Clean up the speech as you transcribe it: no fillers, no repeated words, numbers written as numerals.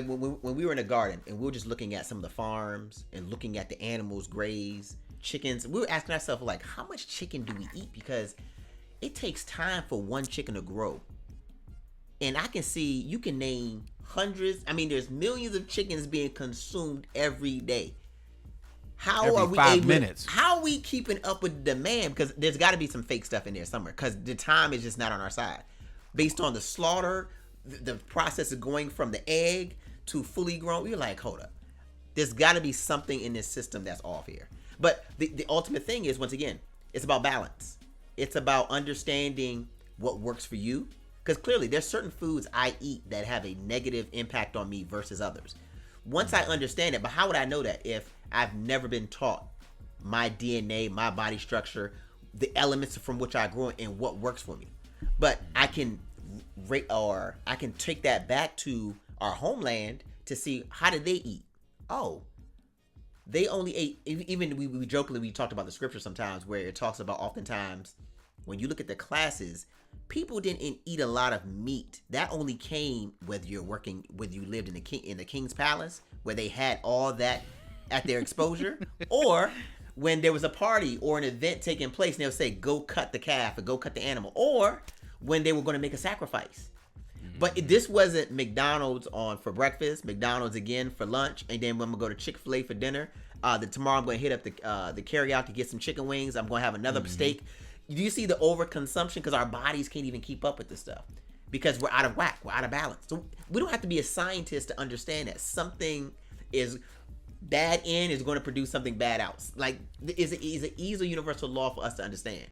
When we were in the garden and we were just looking at some of the farms and looking at the animals graze, chickens, we were asking ourselves, like, how much chicken do we eat? Because it takes time for one chicken to grow. And I can see, you can name hundreds. I mean, there's millions of chickens being consumed every day. How Every are we 5 able? minutes. How are we keeping up with the demand? Because there's got to be some fake stuff in there somewhere. Because the time is just not on our side. Based on the slaughter, the process of going from the egg to fully grown, we're like, hold up. There's got to be something in this system that's off here. But the ultimate thing is, once again, it's about balance. It's about understanding what works for you. Because clearly, there's certain foods I eat that have a negative impact on me versus others. Once I understand it, but how would I know that if I've never been taught my DNA, my body structure, the elements from which I grew and what works for me? But I can rate, or I can take that back to our homeland to see, how did they eat? Oh, they only ate, even we jokingly, we talked about the scripture sometimes where it talks about, oftentimes when you look at the classes, people didn't eat a lot of meat. That only came whether you lived in the king's palace where they had all that at their exposure, or when there was a party or an event taking place and they would say, go cut the calf or go cut the animal, or when they were going to make a sacrifice. But this wasn't McDonald's for breakfast, McDonald's again for lunch, and then I'm going to go to Chick-fil-A for dinner. Tomorrow I'm going to hit up the carry-out to get some chicken wings. I'm going to have another steak. Do you see the overconsumption? Because our bodies can't even keep up with this stuff. Because we're out of whack. We're out of balance. So we don't have to be a scientist to understand that something is bad in is going to produce something bad out. Like, is an easy universal law for us to understand.